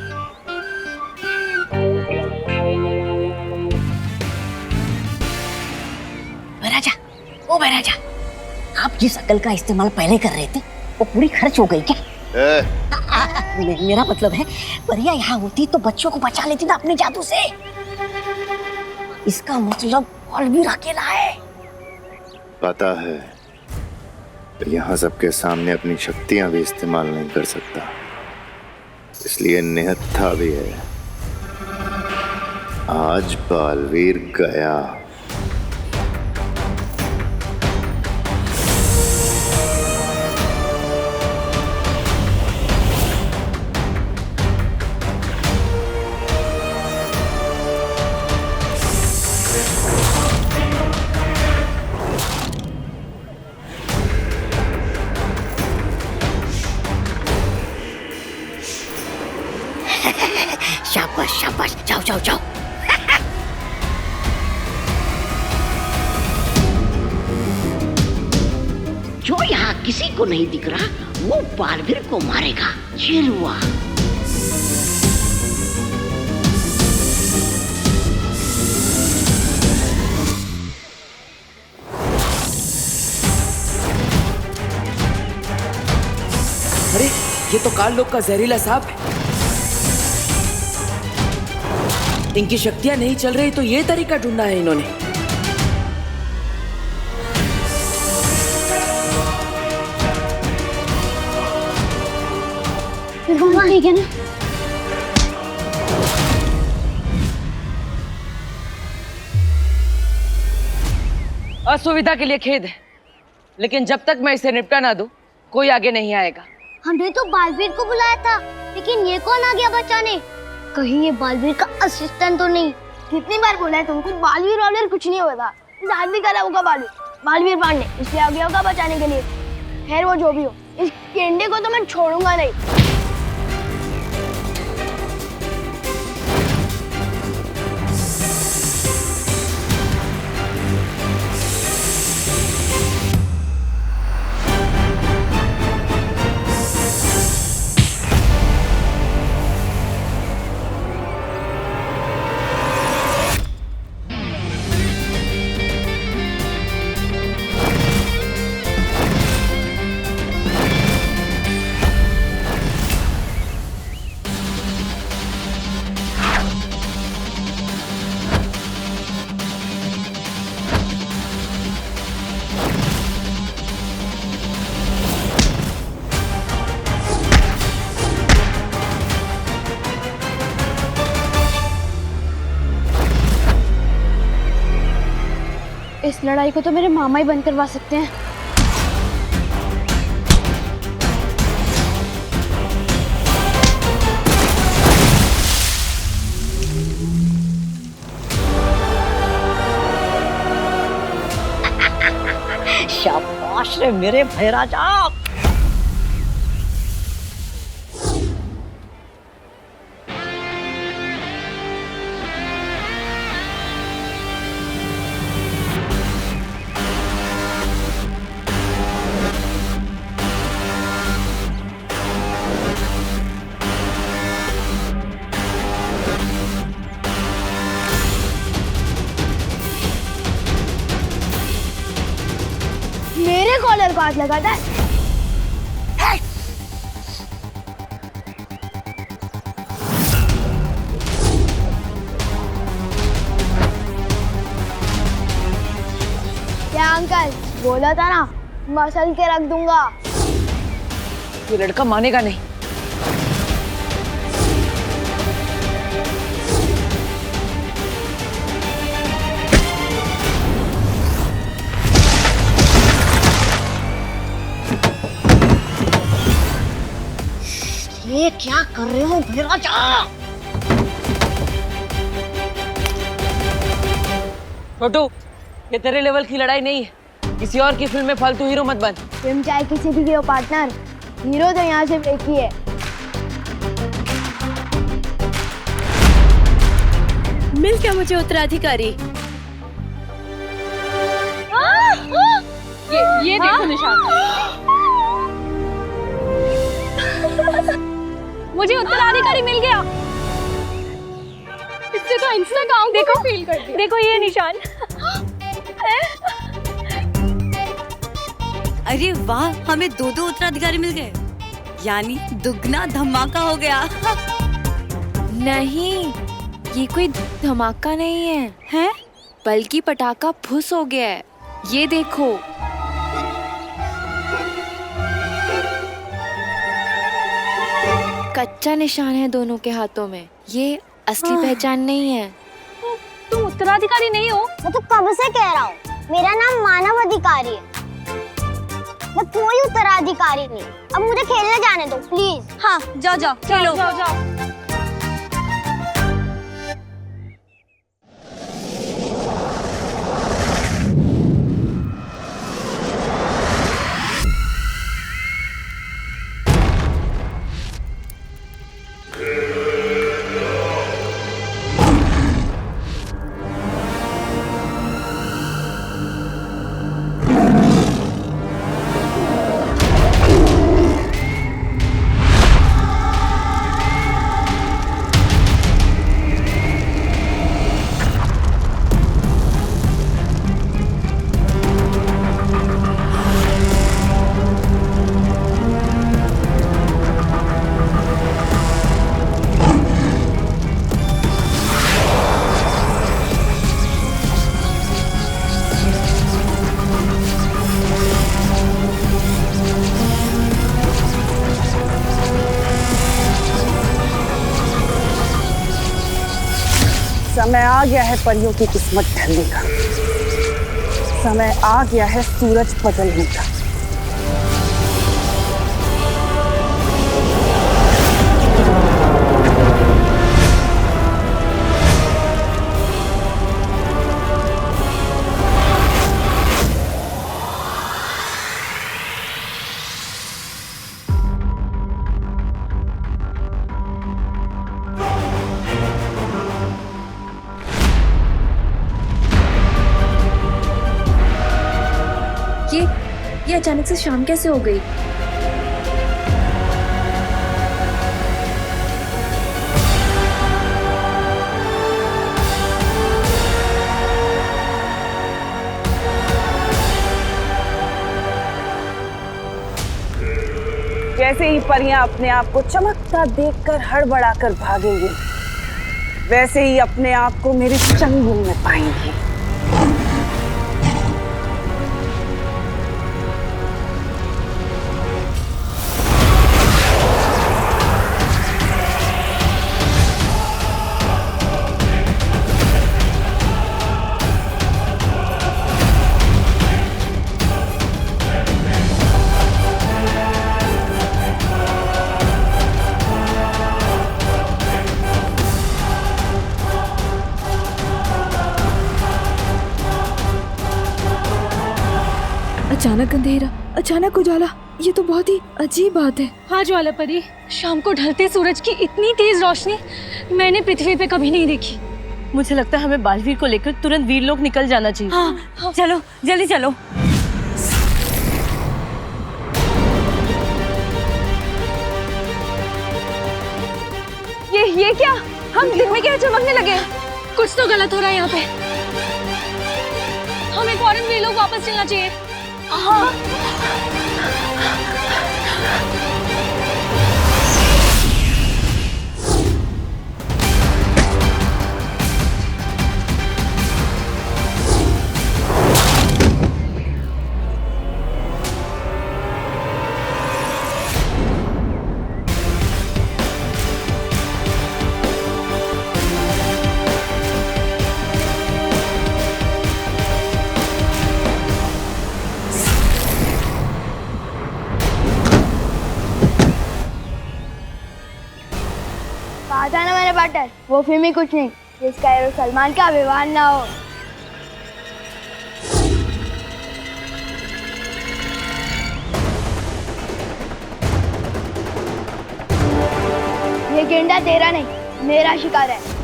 महाराजा, आप जिस अकल का इस्तेमाल पहले कर रहे थे वो पूरी खर्च हो गई क्या? मेरा मतलब है परिया यहाँ होती तो बच्चों को बचा लेती ना अपने जादू से। इसका मतलब बालवीर अकेला है। पता है, यहाँ सबके सामने अपनी शक्तियां भी इस्तेमाल नहीं कर सकता, इसलिए निहत्था भी है। आज बालवीर गया। शाबाश शाबाश, जाओ जाओ जाओ। जो यहाँ किसी को नहीं दिख रहा वो बालवीर को मारेगा। चिरवा। अरे ये तो काल लोक का जहरीला सांप है। इनकी शक्तियां नहीं चल रही तो ये तरीका ढूंढा है इन्होंने। ठीक है ना? असुविधा के लिए खेद है, लेकिन जब तक मैं इसे निपटा ना दूं, कोई आगे नहीं आएगा। हमने तो बालवीर को बुलाया था, लेकिन ये कौन आ गया बचाने? कहीं ये बालवीर का असिस्टेंट तो नहीं? कितनी बार बोला है तुमको, बालवीर वालवीर कुछ नहीं होगा। इस आदमी का होगा बालवीर पांडे, इसलिए आ गया होगा बचाने के लिए। खैर वो जो भी हो, इस केंडे को तो मैं छोड़ूंगा नहीं। इस लड़ाई को तो मेरे मामा ही बंद करवा सकते हैं। शाबाश रे मेरे भैराजा। मेरे कॉलर को हाथ लगाता है। क्या अंकल, बोला था ना मसल के रख दूंगा। ये लड़का मानेगा नहीं। ये क्या कर रहे हो भैराजा? छोटू, ये तेरे लेवल की लड़ाई नहीं है। किसी और की फिल्म में फालतू हीरो मत बन। तुम चाहे किसी भी हो पार्टनर, हीरो तो यहाँ सिर्फ एक ही है। मिल क्या मुझे उत्तराधिकारी। ये देखो निशान। मुझे उत्तराधिकारी मिल गया। इससे तो इंस्टा गाँव देखो फील करती है। देखो ये निशान। अरे वाह, हमें 2 उत्तराधिकारी मिल गए, यानी दुगना धमाका हो गया। नहीं, ये कोई धमाका नहीं है, हैं? बल्कि पटाखा फुस हो गया है। ये देखो। कच्चा निशान है दोनों के हाथों में, ये असली पहचान नहीं है। तुम उत्तराधिकारी नहीं हो? मैं तो कब से कह रहा हूँ, मेरा नाम मानव अधिकारी है, मैं कोई उत्तराधिकारी नहीं। अब मुझे खेलने जाने दो प्लीज। हाँ, जाओ जाओ खेलो। जाओ। समय आ गया है परियों की किस्मत ढलने का, समय आ गया है सूरज बदलने का। ये अचानक से शाम कैसे हो गई? जैसे ही परियां अपने आप को चमकता देखकर हड़बड़ाकर भागेंगी, वैसे ही अपने आप को मेरे चंगुल में पाएंगी। अचानक अंधेरा, अचानक उजाला, ये तो बहुत ही अजीब बात है। हाँ ज्वाला परी, शाम को ढलते सूरज की इतनी तेज रोशनी मैंने पृथ्वी पे कभी नहीं देखी। मुझे लगता है हमें बालवीर को लेकर तुरंत वीरलोक निकल जाना चाहिए। हाँ, चलो जल्दी चलो। ये क्या? हम दिन में क्या चमकने लगे? कुछ तो गलत हो रहा है यहाँ पे। हमें फौरन वीरलोक वापस चलना चाहिए। हाँ। कहा था ना मैंने पार्टनर, वो फिल्म ही कुछ नहीं जिसका हीरो सलमान का विवाह ना हो। ये गेंडा तेरा नहीं, मेरा शिकार है।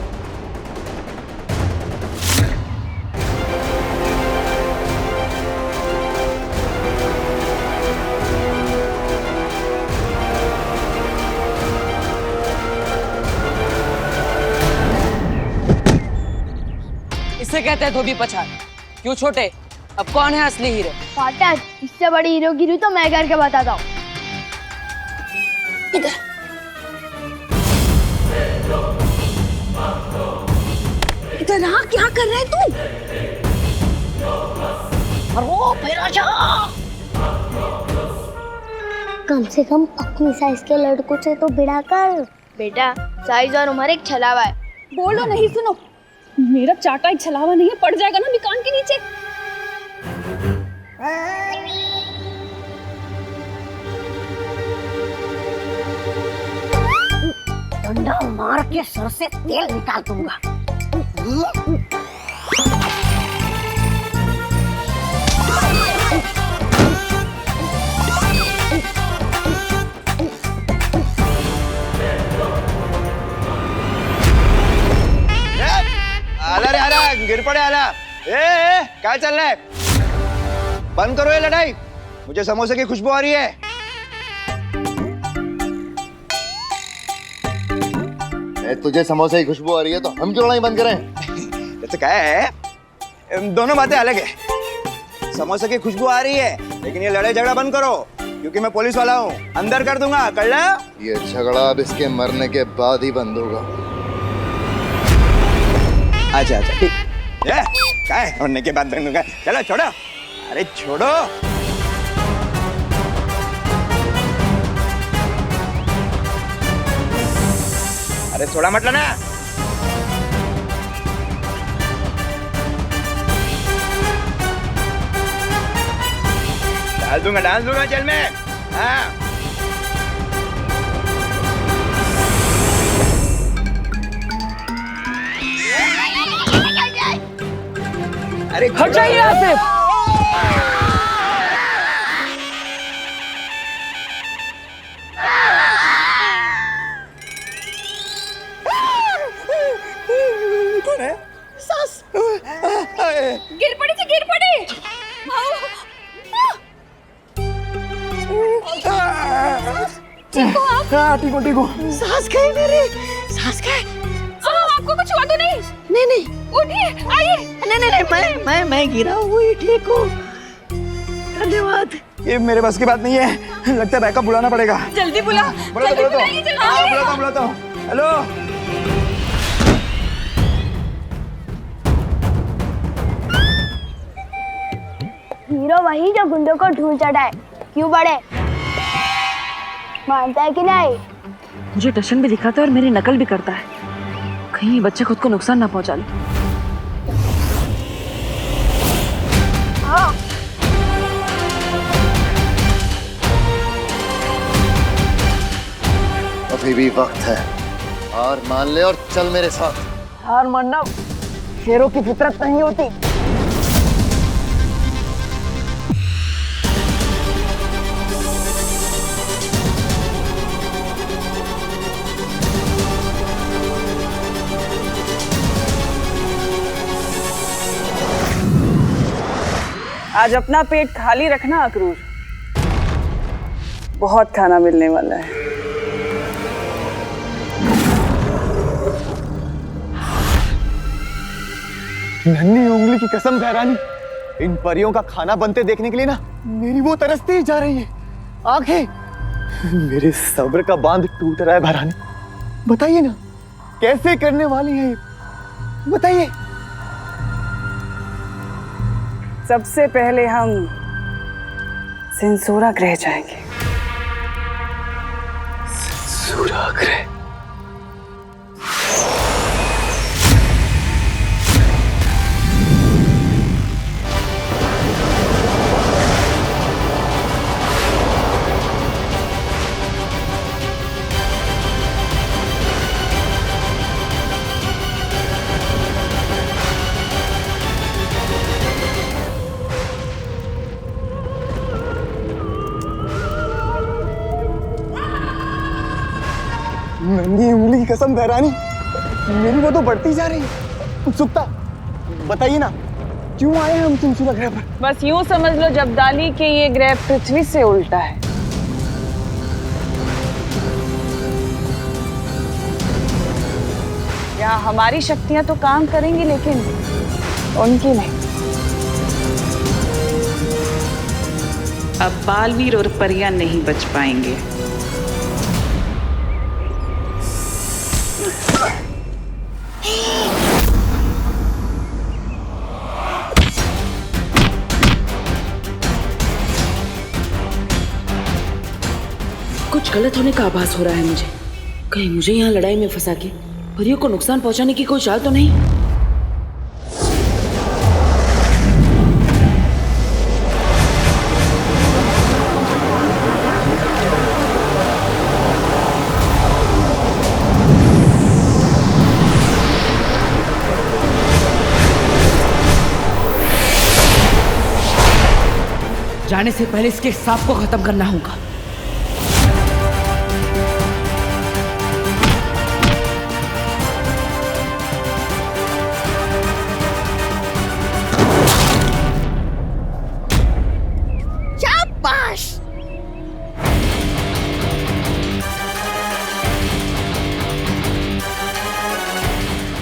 इसे कहते हैं धोबी पछाड़। क्यों छोटे, अब कौन है असली हीरो? फाटक, इससे बड़ी हीरोगिरी तो मैं करके बताता हूँ। इधर आ, क्या कर रहा है तू? अरे भैराजा! कम से कम अपनी साइज के लड़कों से तो भिड़ा कर। बेटा, साइज और उम्र एक छलावा है। बोलो नहीं, सुनो, मेरा चाटा एक छलावा नहीं है, पड़ जाएगा ना दुकान के नीचे। डंडा मार के सर से तेल निकाल दूंगा। आला रे आला, गिर पड़े आला। क्या चल रहा है? बंद करो ये लड़ाई, मुझे समोसे की खुशबू आ रही है। तुझे समोसे की खुशबू आ रही है तो हम क्यों नहीं बंद करें? जैसे क्या है, दोनों बातें अलग है। समोसे की खुशबू आ रही है, लेकिन ये लड़ाई झगड़ा बंद करो, क्योंकि मैं पुलिस वाला हूँ, अंदर कर दूंगा। कर ला? ये झगड़ा अब इसके मरने के बाद ही बंद होगा। अच्छा अच्छा ठीक है। क्या है, मरने के बाद बंद होगा? चलो छोड़ो, अरे छोड़ो। अरे थोड़ा मत लेना। डाल दूंगा जेल में। हाँ। अरे हट जाइए यहाँ से। सास गिर पड़ी थी, गिर पड़ी। ठीक हो। सास गई मेरी, सास गई। आपको कुछ हुआ तो नहीं? नहीं, उठिए, आइए। नहीं, मैं गिरा हुआ ही ठीक हूँ। धन्यवाद। ये मेरे बस की बात नहीं है, लगता है बैकअप बुलाना पड़ेगा। जल्दी बुला। बुलाता हूँ। हेलो। हीरो वही जो गुंडों को ढूंढ चढ़ाए। क्यों बड़े? मानता है कि नहीं? मुझे टशन भी दिखाता है और मेरी नकल भी करता है। कहीं ये बच्चे खुद को नुकसान ना पहुंचा ले। अभी भी वक्त है, हार मान ले और चल मेरे साथ। हार मानना शेरों की फितरत नहीं होती। आज अपना पेट खाली रखना अक्रूर, बहुत खाना मिलने वाला है। नन्ही उंगली की कसम बहरानी, इन परियों का खाना बनते देखने के लिए ना मेरी वो तरसती ही जा रही है आंखें। मेरे सब्र का बांध टूट रहा है बहरानी। बताइए ना कैसे करने वाली है ये, बताइए। सबसे पहले हम सेंसोरा ग्रह जाएंगे। सेंसोरा ग्रह? नन्ही उंगली की कसम बहरानी, मेरी वो तो बढ़ती जा रही है उत्सुकता। बताइए ना क्यों आए हम सेंसोरा ग्रह पर? बस यूं समझ लो जब्दाली के ये ग्रह पृथ्वी से उल्टा है। यहाँ हमारी शक्तियां तो काम करेंगी लेकिन उनकी नहीं। अब बालवीर और परियां नहीं बच पाएंगे। कुछ गलत होने का आभास हो रहा है मुझे। कहीं मुझे यहाँ लड़ाई में फंसा के परियों को नुकसान पहुंचाने की कोई चाल तो नहीं? जाने से पहले इसके सांप को खत्म करना होगा। शाबाश!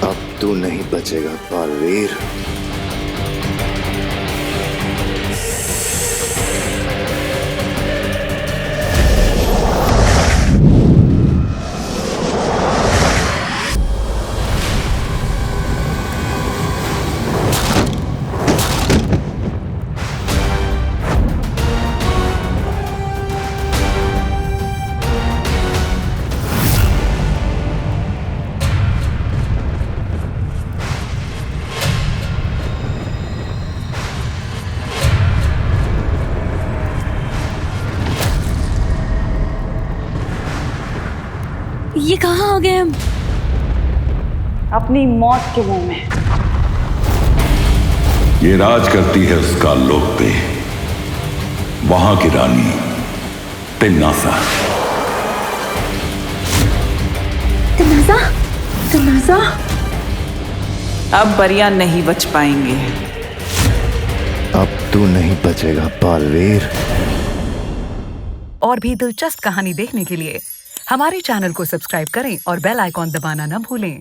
अब तू नहीं बचेगा बालवीर। ये कहाँ आ गए हम? अपनी मौत के मुंह में। ये राज करती है उस काललोक पे, वहां की रानी तिन्नासा। तिन्नासा? तिन्नासा? अब परियां नहीं बच पाएंगे। अब तू नहीं बचेगा बालवीर। और भी दिलचस्प कहानी देखने के लिए हमारे चैनल को सब्सक्राइब करें और बेल आइकॉन दबाना न भूलें।